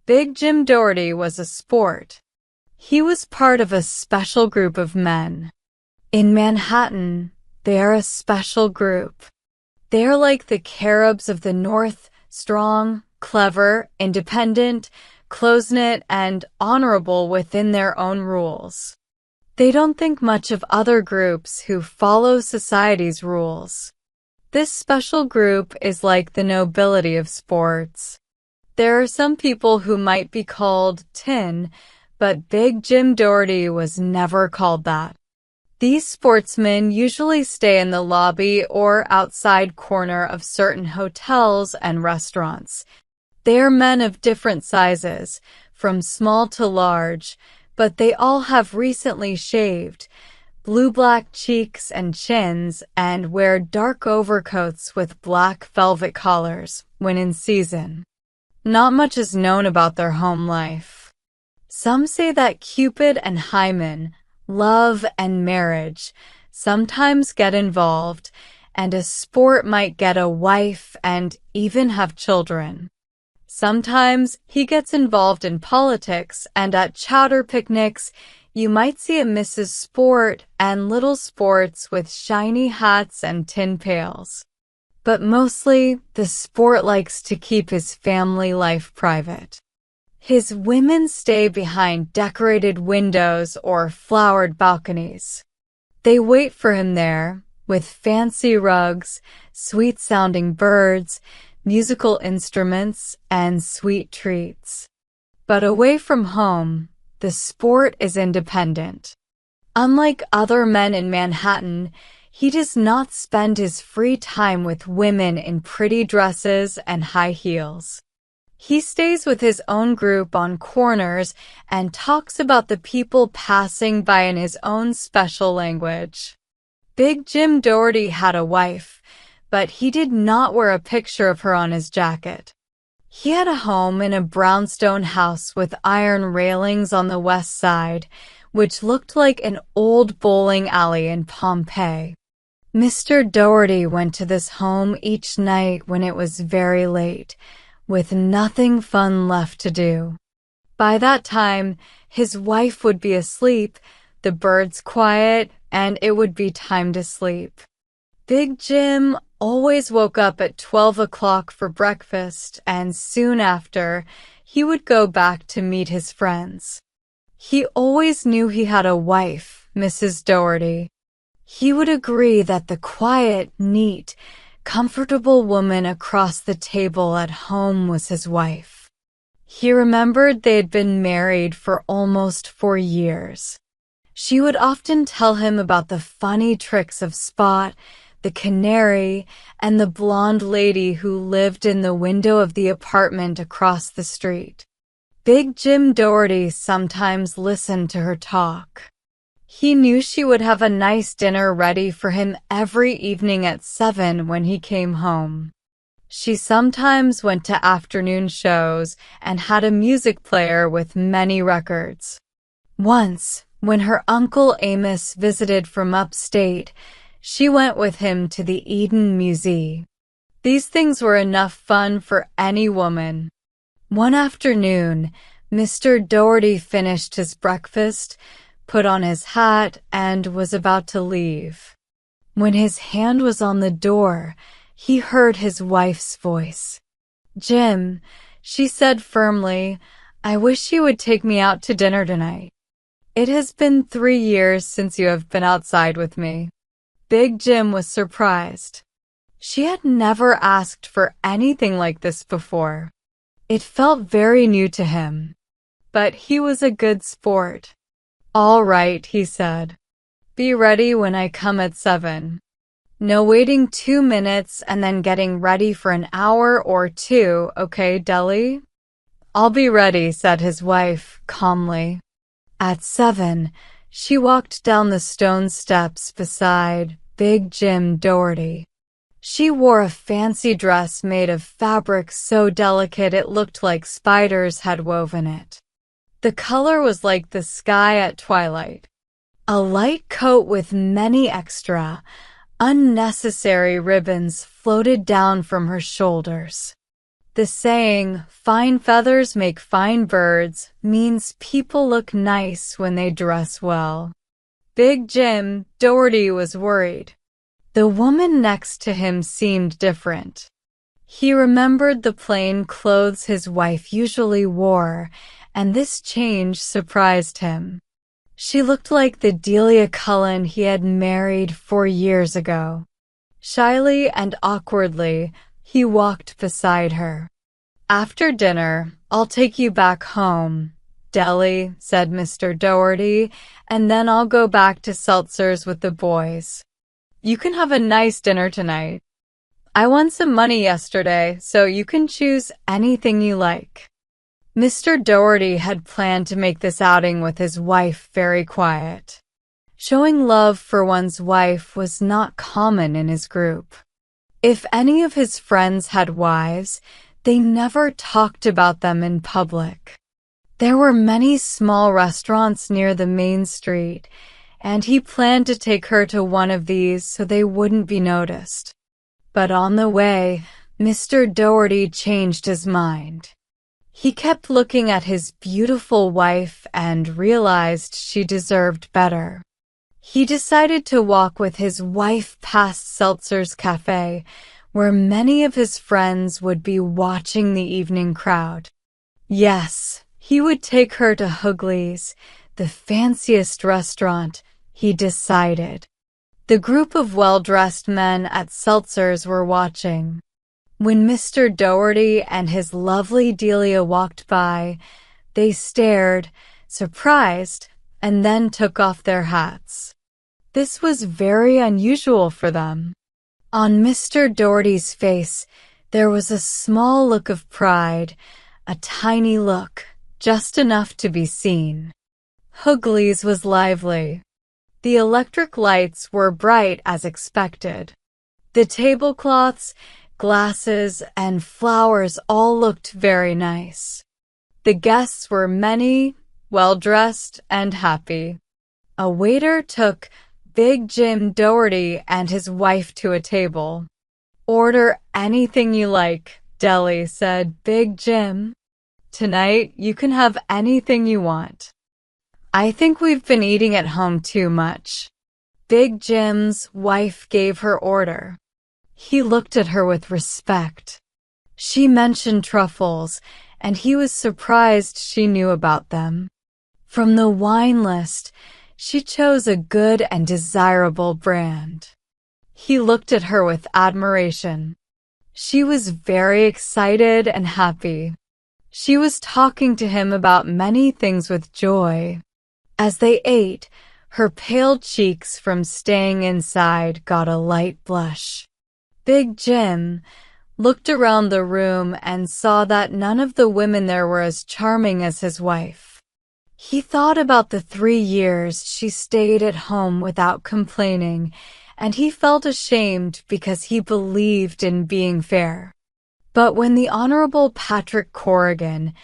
Big Jim Doherty was a sport. He was part of a special group of men. In Manhattan, they are a special group. They are like the Caribs of the North, strong, clever, independent, close-knit, and honorable within their own rules. They don't think much of other groups who follow society's rules. This special group is like the nobility of sports. There are some people who might be called tin, but Big Jim Doherty was never called that. These sportsmen usually stay in the lobby or outside corner of certain hotels and restaurants. They are men of different sizes, from small to large, but they all have recently shaved, blue-black cheeks and chins, and wear dark overcoats with black velvet collars when in season. Not much is known about their home life. Some say that Cupid and Hymen, love and marriage, sometimes get involved, and a sport might get a wife and even have children. Sometimes he gets involved in politics, and at chowder picnics, you might see a Mrs. Sport and little sports with shiny hats and tin pails. But mostly, the sport likes to keep his family life private. His women stay behind decorated windows or flowered balconies. They wait for him there, with fancy rugs, sweet-sounding birds, musical instruments, and sweet treats. But away from home, the sport is independent. Unlike other men in Manhattan, he does not spend his free time with women in pretty dresses and high heels. He stays with his own group on corners and talks about the people passing by in his own special language. Big Jim Doherty had a wife, but he did not wear a picture of her on his jacket. He had a home in a brownstone house with iron railings on the west side, which looked like an old bowling alley in Pompeii. Mr. Doherty went to this home each night when it was very late, with nothing fun left to do. By that time, his wife would be asleep, the birds quiet, and it would be time to sleep. Big Jim always woke up at 12 o'clock for breakfast, and soon after, he would go back to meet his friends. He always knew he had a wife, Mrs. Doherty. He would agree that the quiet, neat, comfortable woman across the table at home was his wife. He remembered they had been married for almost 4 years. She would often tell him about the funny tricks of Spot, the canary, and the blonde lady who lived in the window of the apartment across the street. Big Jim Doherty sometimes listened to her talk. He knew she would have a nice dinner ready for him every evening at 7 when he came home. She sometimes went to afternoon shows and had a music player with many records. Once, when her Uncle Amos visited from upstate, she went with him to the Eden Museum. These things were enough fun for any woman. One afternoon, Mr. Doherty finished his breakfast, put on his hat, and was about to leave. When his hand was on the door, he heard his wife's voice. "Jim," she said firmly, "I wish you would take me out to dinner tonight. It has been 3 years since you have been outside with me." Big Jim was surprised. She had never asked for anything like this before. It felt very new to him. But he was a good sport. "All right," he said. "Be ready when I come at 7. No waiting 2 minutes and then getting ready for an hour or 2, okay, Deli?" "I'll be ready," said his wife, calmly. At 7, she walked down the stone steps beside Big Jim Doherty. She wore a fancy dress made of fabric so delicate it looked like spiders had woven it. The color was like the sky at twilight. A light coat with many extra, unnecessary ribbons floated down from her shoulders. The saying, "fine feathers make fine birds," means people look nice when they dress well. Big Jim Doherty was worried. The woman next to him seemed different. He remembered the plain clothes his wife usually wore, and this change surprised him. She looked like the Delia Cullen he had married 4 years ago. Shyly and awkwardly, he walked beside her. "After dinner, I'll take you back home, Deli," said Mr. Doherty, "and then I'll go back to Seltzer's with the boys. You can have a nice dinner tonight. I won some money yesterday, so you can choose anything you like." Mr. Doherty had planned to make this outing with his wife very quiet. Showing love for one's wife was not common in his group. If any of his friends had wives, they never talked about them in public. There were many small restaurants near the main street, and he planned to take her to one of these so they wouldn't be noticed. But on the way, Mr. Doherty changed his mind. He kept looking at his beautiful wife and realized she deserved better. He decided to walk with his wife past Seltzer's Cafe, where many of his friends would be watching the evening crowd. Yes, he would take her to Hoogley's, the fanciest restaurant, he decided. The group of well-dressed men at Seltzer's were watching. When Mr. Doherty and his lovely Delia walked by, they stared, surprised, and then took off their hats. This was very unusual for them. On Mr. Doherty's face, there was a small look of pride, a tiny look, just enough to be seen. Hoogley's was lively. The electric lights were bright as expected. The tablecloths, glasses, and flowers all looked very nice. The guests were many, well-dressed, and happy. A waiter took Big Jim Doherty and his wife to a table. "Order anything you like," Deli said Big Jim. "Tonight, you can have anything you want. I think we've been eating at home too much." Big Jim's wife gave her order. He looked at her with respect. She mentioned truffles, and he was surprised she knew about them. From the wine list, she chose a good and desirable brand. He looked at her with admiration. She was very excited and happy. She was talking to him about many things with joy. As they ate, her pale cheeks from staying inside got a light blush. Big Jim looked around the room and saw that none of the women there were as charming as his wife. He thought about the 3 years she stayed at home without complaining, and he felt ashamed because he believed in being fair. But when the Honorable Patrick Corrigan,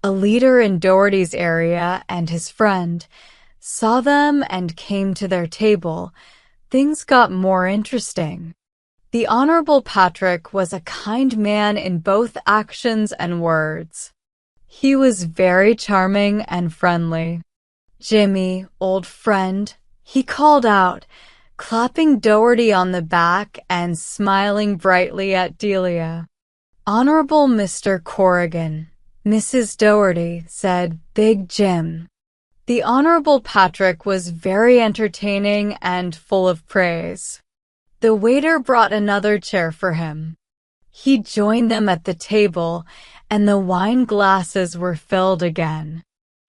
a leader in Doherty's area and his friend, saw them and came to their table, things got more interesting. The Honorable Patrick was a kind man in both actions and words. He was very charming and friendly. "Jimmy, old friend," he called out, clapping Doherty on the back and smiling brightly at Delia. "Honorable Mr. Corrigan, Mrs. Doherty," said Big Jim. The Honorable Patrick was very entertaining and full of praise. The waiter brought another chair for him. He joined them at the table, and the wine glasses were filled again.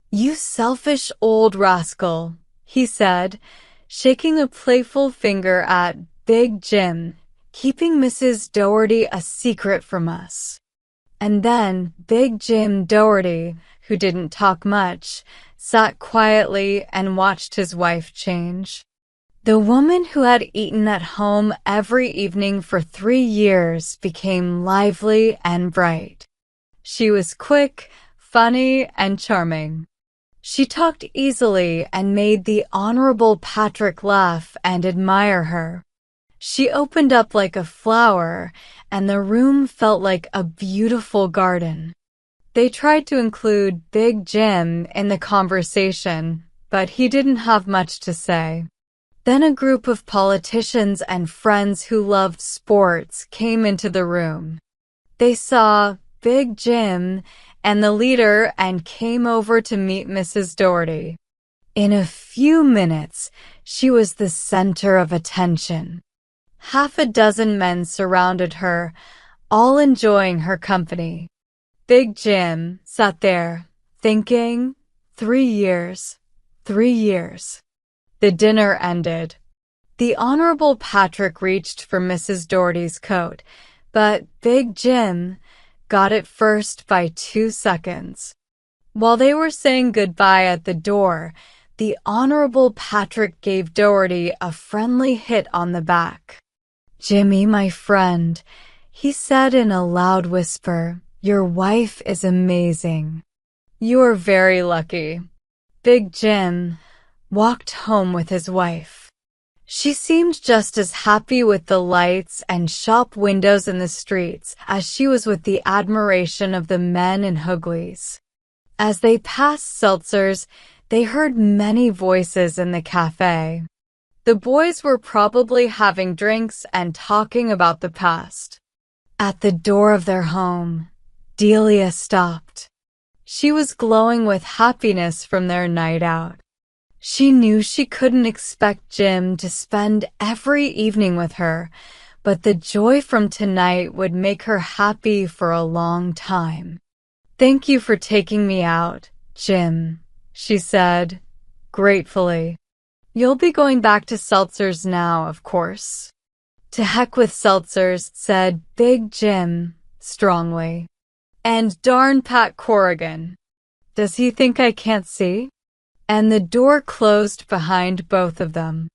"You selfish old rascal," he said, shaking a playful finger at Big Jim, "keeping Mrs. Doherty a secret from us." And then Big Jim Doherty, who didn't talk much, sat quietly and watched his wife change. The woman who had eaten at home every evening for 3 years became lively and bright. She was quick, funny, and charming. She talked easily and made the Honorable Patrick laugh and admire her. She opened up like a flower, and the room felt like a beautiful garden. They tried to include Big Jim in the conversation, but he didn't have much to say. Then a group of politicians and friends who loved sports came into the room. They saw Big Jim and the leader and came over to meet Mrs. Doherty. In a few minutes, she was the center of attention. Half a dozen men surrounded her, all enjoying her company. Big Jim sat there, thinking, 3 years, 3 years. The dinner ended. The Honorable Patrick reached for Mrs. Doherty's coat, but Big Jim got it first by 2 seconds. While they were saying goodbye at the door, the Honorable Patrick gave Doherty a friendly hit on the back. "Jimmy, my friend," he said in a loud whisper, "your wife is amazing. You are very lucky." Big Jim walked home with his wife. She seemed just as happy with the lights and shop windows in the streets as she was with the admiration of the men in Hooglies. As they passed Seltzer's, they heard many voices in the cafe. The boys were probably having drinks and talking about the past. At the door of their home, Delia stopped. She was glowing with happiness from their night out. She knew she couldn't expect Jim to spend every evening with her, but the joy from tonight would make her happy for a long time. "Thank you for taking me out, Jim," she said, gratefully. "You'll be going back to Seltzer's now, of course." "To heck with Seltzer's," said Big Jim, strongly. "And darn Pat Corrigan. Does he think I can't see?" And the door closed behind both of them.